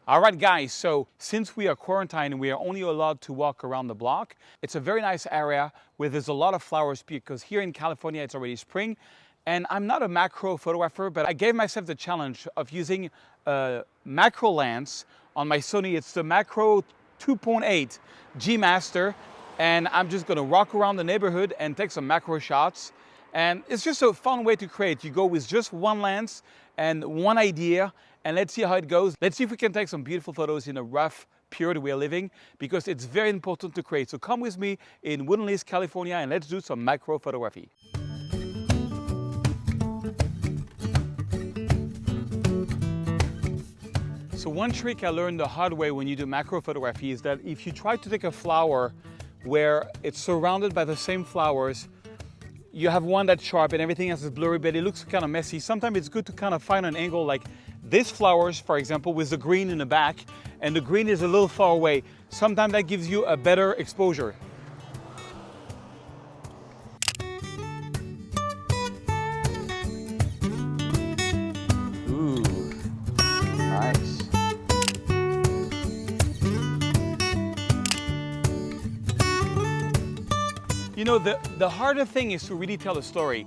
All right, guys, so since we are quarantined and we are only allowed to walk around the block, it's a very nice area where there's a lot of flowers because here in California, it's already spring. And I'm not a macro photographer, but I gave myself the challenge of using a macro lens on my Sony. It's the Macro 2.8 G Master. And I'm just gonna walk around the neighborhood and take some macro shots. And it's just a fun way to create. You go with just one lens and one idea, and let's see how it goes. Let's see if we can take some beautiful photos in a rough period we are living, because it's very important to create. So come with me in Woodland Hills, California, and let's do some macro photography. So one trick I learned the hard way when you do macro photography is that if you try to take a flower where it's surrounded by the same flowers, you have one that's sharp and everything else is blurry, but it looks kind of messy. Sometimes it's good to kind of find an angle like this flowers, for example, with the green in the back, and the green is a little far away. Sometimes that gives you a better exposure. Ooh, nice. You know, the harder thing is to really tell a story.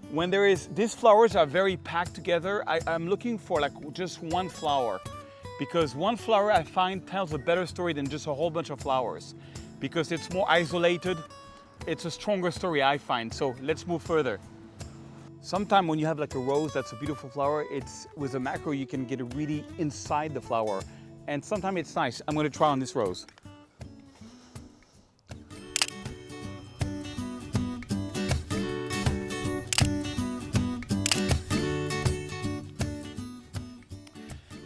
When these flowers are very packed together, I'm looking for like just one flower, because one flower I find tells a better story than just a whole bunch of flowers, because it's more isolated. It's a stronger story, I find. So let's move further. Sometimes when you have like a rose that's a beautiful flower, with a macro you can get it really inside the flower, and sometimes it's nice. I'm going to try on this rose.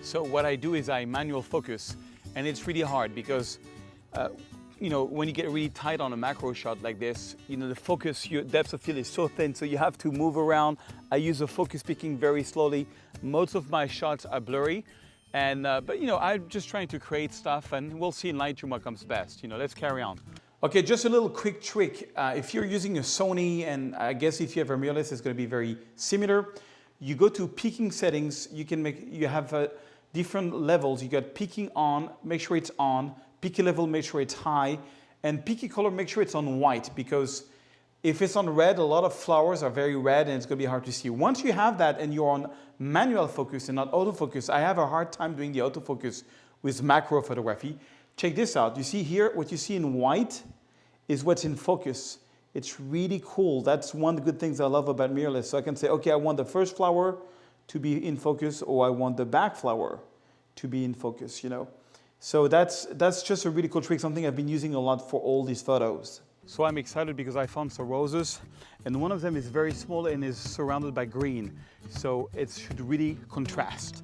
So what I do is I manual focus, and it's really hard because, you know, when you get really tight on a macro shot like this, you know, the focus, your depth of field is so thin, so you have to move around. I use the focus picking very slowly. Most of my shots are blurry, and but you know, I'm just trying to create stuff, and we'll see in Lightroom what comes best. You know, let's carry on. Okay, just a little quick trick. If you're using a Sony, and I guess if you have a mirrorless, it's going to be very similar. You go to peaking settings. You have different levels. You got peaking on, make sure it's on, peaky level, make sure it's high, and peaky color, make sure it's on white, because if it's on red, a lot of flowers are very red and it's going to be hard to see. Once you have that and you're on manual focus and not autofocus, I have a hard time doing the autofocus with macro photography. Check this out. You see here, what you see in white is what's in focus. It's really cool. That's one of the good things I love about mirrorless. So I can say, okay, I want the first flower to be in focus, or I want the back flower to be in focus, you know. So that's just a really cool trick, something I've been using a lot for all these photos. So I'm excited because I found some roses, and one of them is very small and is surrounded by green. So it should really contrast.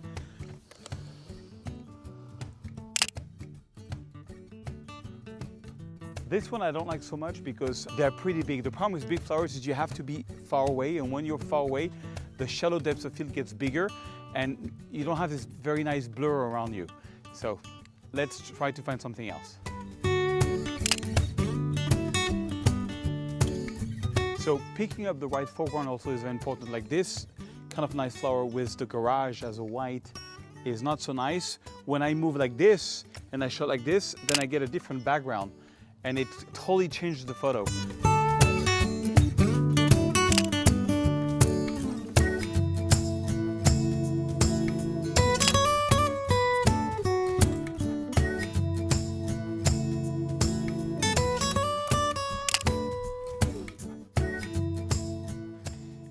This one I don't like so much because they're pretty big. The problem with big flowers is you have to be far away, and when you're far away, the shallow depth of field gets bigger and you don't have this very nice blur around you. So let's try to find something else. So picking up the right foreground also is very important. Like this kind of nice flower with the garage as a white is not so nice. When I move like this and I shot like this, then I get a different background and it totally changes the photo.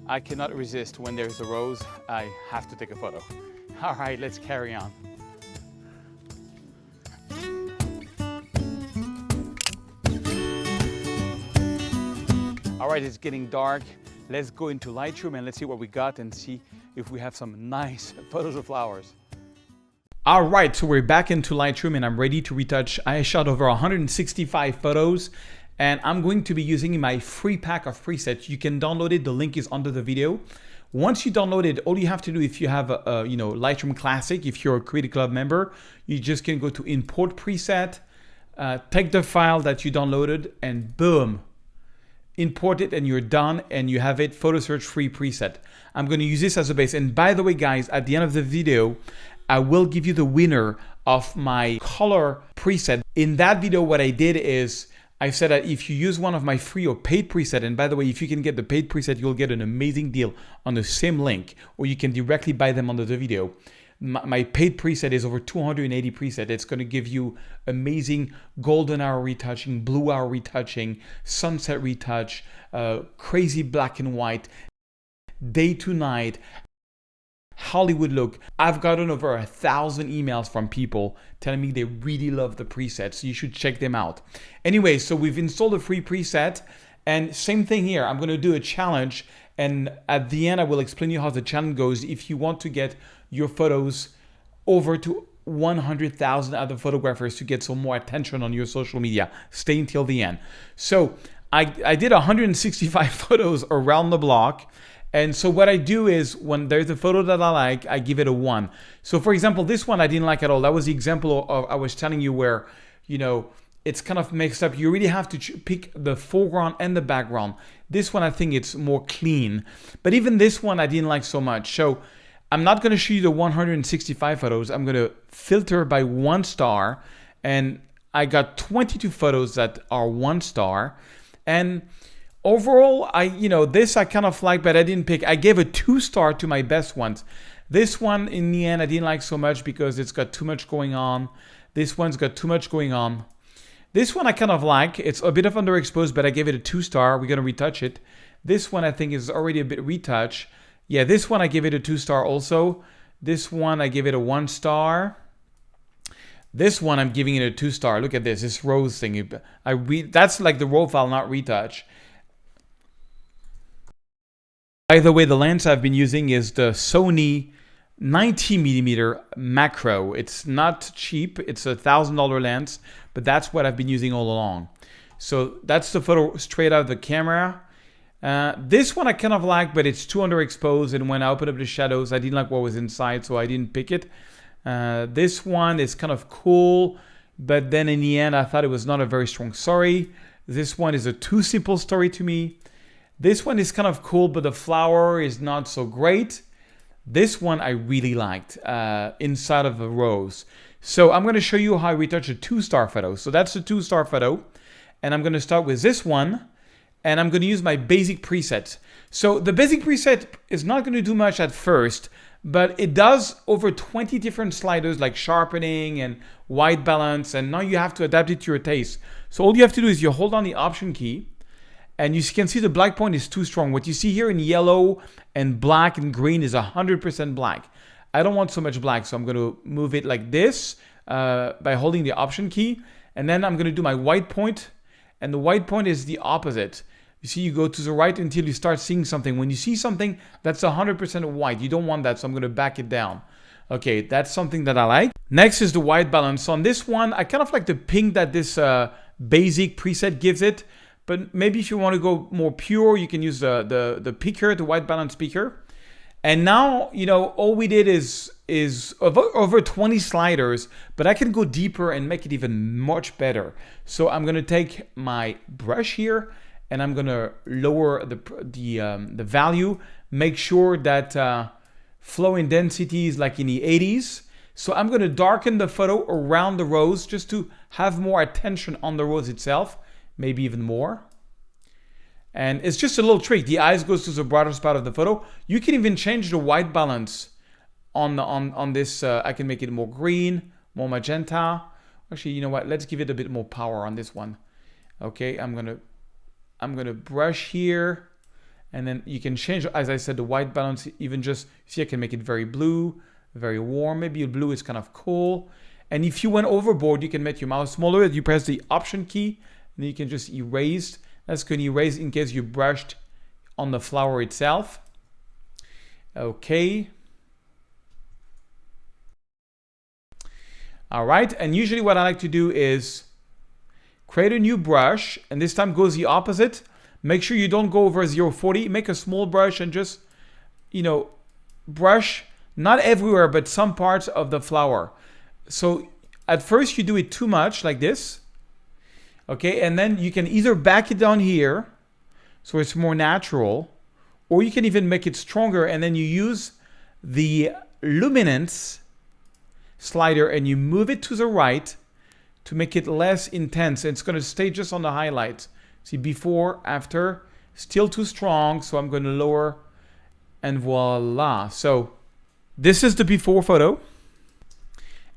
I cannot resist when there's a rose. I have to take a photo. All right, let's carry on. All right, it's getting dark. Let's go into Lightroom and let's see what we got and see if we have some nice photos of flowers. All right, so we're back into Lightroom and I'm ready to retouch. I shot over 165 photos. And I'm going to be using my free pack of presets. You can download it. The link is under the video. Once you download it, all you have to do if you have a Lightroom Classic, if you're a Creative Club member, you just can go to Import Preset, take the file that you downloaded, and boom, import it, and you're done, and you have it photo search free preset. I'm going to use this as a base. And by the way, guys, at the end of the video, I will give you the winner of my color preset. In that video, what I did is I said that if you use one of my free or paid preset, and by the way, if you can get the paid preset, you'll get an amazing deal on the same link, or you can directly buy them under the video. My paid preset is over 280 preset. It's going to give you amazing golden hour retouching, blue hour retouching, sunset retouch, crazy black and white, day to night, Hollywood look. I've gotten over 1,000 emails from people telling me they really love the presets, so you should check them out. Anyway, so we've installed a free preset, and same thing here. I'm going to do a challenge, and at the end I will explain you how the challenge goes if you want to get your photos over to 100,000 other photographers to get some more attention on your social media. Stay until the end. So I did 165 photos around the block. And so what I do is when there's a photo that I like, I give it a 1. So for example, this one I didn't like at all. That was the example of I was telling you where, you know, it's kind of mixed up. You really have to pick the foreground and the background. This one, I think it's more clean. But even this one, I didn't like so much. So I'm not going to show you the 165 photos. I'm going to filter by 1 star. And I got 22 photos that are 1 star. And overall, this I kind of like, but I didn't pick. I gave a 2 star to my best ones. This one, in the end, I didn't like so much because it's got too much going on. This one's got too much going on. This one I kind of like. It's a bit of underexposed, but I gave it a 2 star. We're going to retouch it. This one I think is already a bit retouched. Yeah, this one I gave it a 2 star also. This one I give it a 1 star. This one I'm giving it a 2 star. Look at this rose thing. That's like the raw file, not retouch. By the way, the lens I've been using is the Sony 90mm macro. It's not cheap. It's a $1,000 lens, but that's what I've been using all along. So that's the photo straight out of the camera. This one I kind of like, but it's too underexposed. And when I opened up the shadows, I didn't like what was inside, so I didn't pick it. This one is kind of cool, but then in the end, I thought it was not a very strong story. This one is a too simple story to me. This one is kind of cool, but the flower is not so great. This one I really liked, inside of the rose. So I'm going to show you how I retouch a 2 star photo. So that's a 2 star photo. And I'm going to start with this one. And I'm going to use my basic preset. So the basic preset is not going to do much at first, but it does over 20 different sliders like sharpening and white balance. And now you have to adapt it to your taste. So all you have to do is you hold on the Option key. And you can see the black point is too strong. What you see here in yellow and black and green is 100% black. I don't want so much black, so I'm going to move it like this by holding the Option key. And then I'm going to do my white point. And the white point is the opposite. You see, you go to the right until you start seeing something. When you see something that's 100% white, you don't want that, so I'm going to back it down. Okay, that's something that I like. Next is the white balance. On this one, I kind of like the pink that this basic preset gives it. But maybe if you want to go more pure, you can use the picker, the white balance picker. And now, all we did is over 20 sliders, but I can go deeper and make it even much better. So I'm going to take my brush here and I'm going to lower the value, make sure that flow intensity is like in the 80s. So I'm going to darken the photo around the rose just to have more attention on the rose itself. Maybe even more. And it's just a little trick. The eyes goes to the brighter spot of the photo. You can even change the white balance on this. I can make it more green, more magenta. Actually, you know what? Let's give it a bit more power on this one. Okay, I'm gonna brush here, and then you can change, as I said, the white balance. Even just see, I can make it very blue, very warm. Maybe blue is kind of cool. And if you went overboard, you can make your mouse smaller. You press the Option key. And then you can just erase. That's going to erase in case you brushed on the flower itself. Okay. All right. And usually what I like to do is create a new brush. And this time goes the opposite. Make sure you don't go over 0.40. Make a small brush and just, brush not everywhere, but some parts of the flower. So at first you do it too much like this. Okay, and then you can either back it down here so it's more natural, or you can even make it stronger and then you use the luminance slider and you move it to the right to make it less intense. It's going to stay just on the highlights. See, before, after, still too strong. So I'm going to lower and voila. So this is the before photo.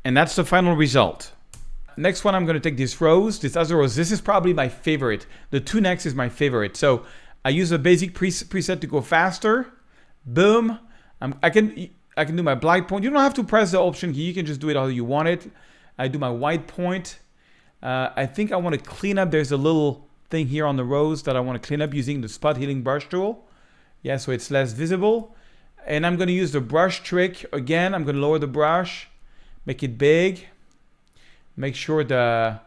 And that's the final result. Next one, I'm going to take this rose, this other rose. This is probably my favorite. The two next is my favorite. So I use a basic preset to go faster. Boom. I can do my black point. You don't have to press the Option key. You can just do it how you want it. I do my white point. I think I want to clean up. There's a little thing here on the rose that I want to clean up using the spot healing brush tool. Yeah, so it's less visible. And I'm going to use the brush trick. Again, I'm going to lower the brush, make it big. Make sure the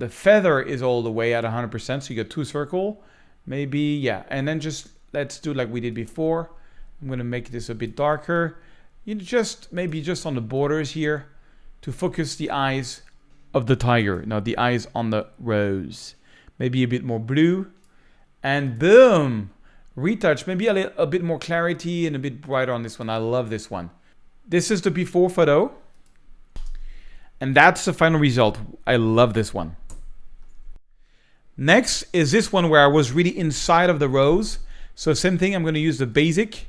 feather is all the way at 100%. So you got two circle, maybe, yeah. And then just let's do like we did before. I'm going to make this a bit darker. You just maybe just on the borders here to focus the eyes of the tiger. Now the eyes on the rose. Maybe a bit more blue. And boom, retouch. Maybe a bit more clarity and a bit brighter on this one. I love this one. This is the before photo. And that's the final result. I love this one. Next is this one where I was really inside of the rose. So same thing, I'm going to use the basic.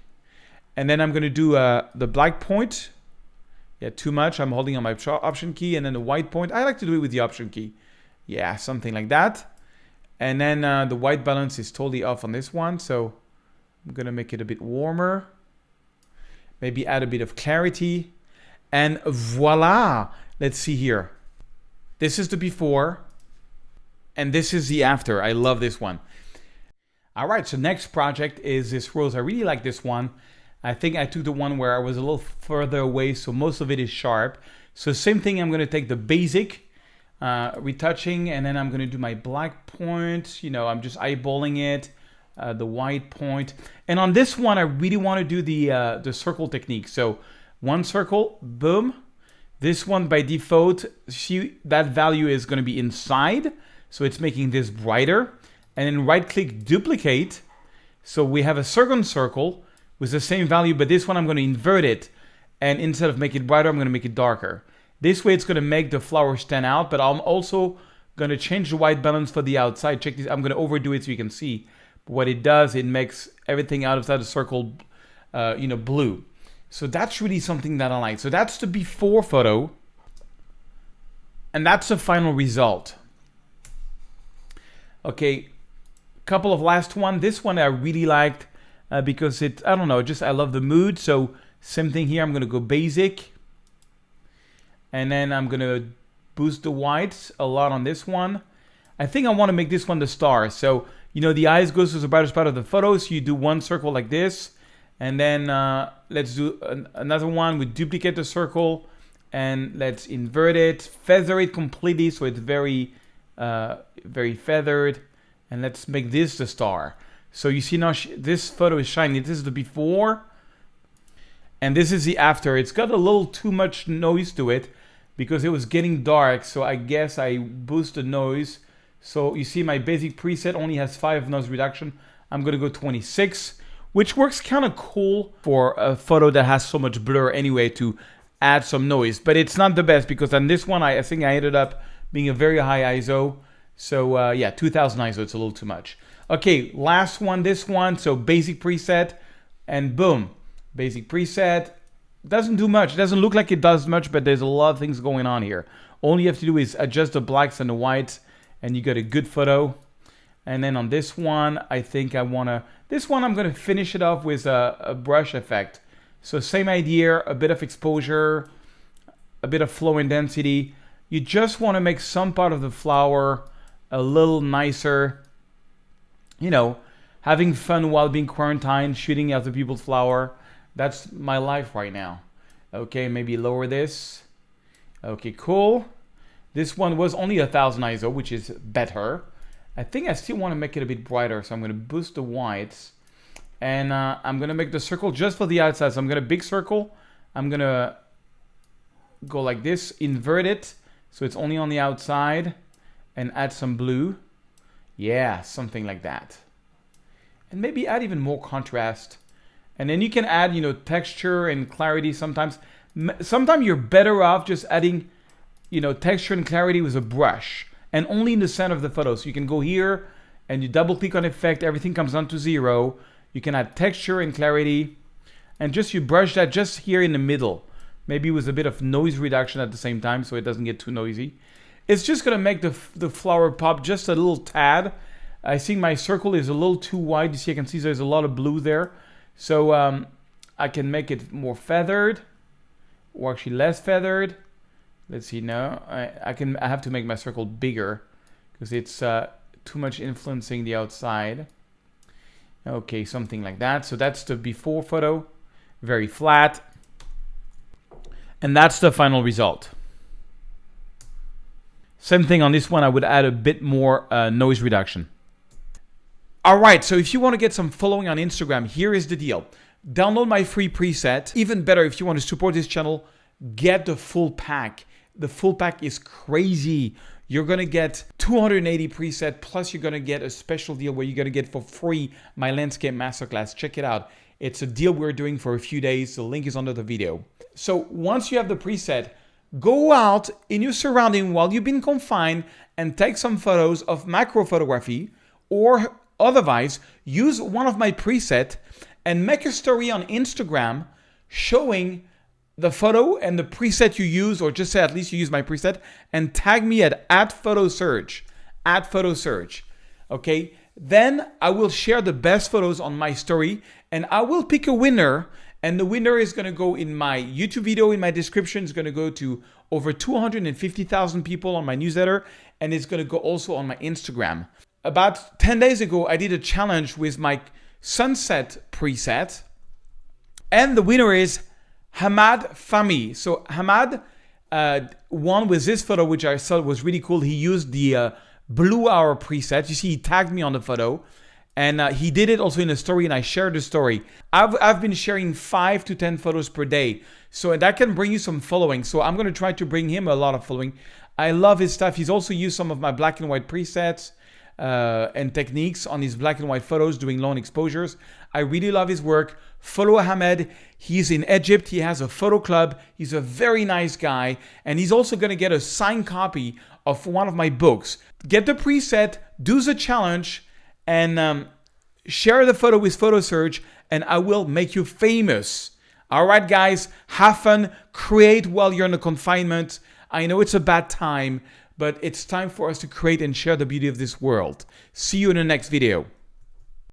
And then I'm going to do the black point. Yeah, too much. I'm holding on my Option key. And then the white point. I like to do it with the Option key. Yeah, something like that. And then the white balance is totally off on this one. So I'm going to make it a bit warmer. Maybe add a bit of clarity. And voila. Let's see here. This is the before. And this is the after. I love this one. All right, so next project is this rose. I really like this one. I think I took the one where I was a little further away, so most of it is sharp. So same thing, I'm going to take the basic retouching, and then I'm going to do my black point. You know, I'm just eyeballing it, the white point. And on this one, I really want to do the circle technique. So one circle, boom. This one by default, see that value is going to be inside. So it's making this brighter. And then right click duplicate. So we have a second circle with the same value, but this one I'm going to invert it. And instead of make it brighter, I'm going to make it darker. This way it's going to make the flower stand out, but I'm also going to change the white balance for the outside. Check this. I'm going to overdo it so you can see. But what it does, it makes everything outside the circle, blue. So that's really something that I like. So that's the before photo. And that's the final result. Okay, couple of last one. This one I really liked because I I love the mood. So same thing here. I'm going to go basic. And then I'm going to boost the whites a lot on this one. I think I want to make this one the star. So, the eyes goes to the brightest part of the photo. So you do one circle like this. And then let's do another one. We duplicate the circle and let's invert it, feather it completely so it's very, very feathered. And let's make this the star. So you see now this photo is shiny. This is the before and this is the after. It's got a little too much noise to it because it was getting dark. So I guess I boost the noise. So you see my basic preset only has 5 noise reduction. I'm going to go 26. Which works kind of cool for a photo that has so much blur anyway to add some noise. But it's not the best because on this one, I think I ended up being a very high ISO. So yeah, 2000 ISO, it's a little too much. Okay, last one, this one. So basic preset and boom, basic preset. Doesn't do much. It doesn't look like it does much, but there's a lot of things going on here. All you have to do is adjust the blacks and the whites and you get a good photo. And then on this one, I think I'm going to finish it off with a brush effect. So same idea, a bit of exposure, a bit of flow and density. You just want to make some part of the flower a little nicer. Having fun while being quarantined, shooting other people's flower. That's my life right now. Okay, maybe lower this. Okay, cool. This one was only 1000 ISO, which is better. I think I still want to make it a bit brighter, so I'm going to boost the whites. And I'm going to make the circle just for the outside. So I'm going to big circle. I'm going to go like this, invert it, so it's only on the outside, and add some blue. Yeah, something like that. And maybe add even more contrast. And then you can add, texture and clarity sometimes. Sometimes you're better off just adding, texture and clarity with a brush, and only in the center of the photo. So you can go here and you double click on effect, everything comes down to 0. You can add texture and clarity, and just you brush that just here in the middle, maybe with a bit of noise reduction at the same time so it doesn't get too noisy. It's just gonna make the flower pop just a little tad. I think my circle is a little too wide. You see, I can see there's a lot of blue there. So I can make it more feathered, or actually less feathered. Let's see now. I have to make my circle bigger because it's too much influencing the outside. Okay, something like that. So that's the before photo, very flat. And that's the final result. Same thing on this one, I would add a bit more noise reduction. All right, so if you want to get some following on Instagram, here is the deal. Download my free preset. Even better, if you want to support this channel, get the full pack. The full pack is crazy. You're going to get 280 preset, plus you're going to get a special deal where you're going to get for free my landscape masterclass. Check it out. It's a deal we're doing for a few days. The link is under the video. So once you have the preset, go out in your surrounding while you've been confined and take some photos of macro photography, or otherwise use one of my presets and make a story on Instagram showing the photo and the preset you use, or just say at least you use my preset, and tag me at @photosurge, okay? Then I will share the best photos on my story, and I will pick a winner, and the winner is gonna go in my YouTube video. In my description, it's gonna go to over 250,000 people on my newsletter, and it's gonna go also on my Instagram. About 10 days ago, I did a challenge with my sunset preset, and the winner is Hamad Fahmy. So Hamad won with this photo, which I thought was really cool. He used the blue hour preset. You see, he tagged me on the photo, and he did it also in a story, and I shared the story. I've been sharing 5 to 10 photos per day, so that can bring you some following. So I'm going to try to bring him a lot of following. I love his stuff. He's also used some of my black and white presets and techniques on his black and white photos, doing long exposures. I really love his work. Follow Ahmed. He's in Egypt. He has a photo club. He's a very nice guy, and he's also going to get a signed copy of one of my books. Get the preset, do the challenge, and share the photo with PhotoSurge, and I will make you famous. All right, guys, have fun. Create while you're in the confinement. I know it's a bad time, but it's time for us to create and share the beauty of this world. See you in the next video.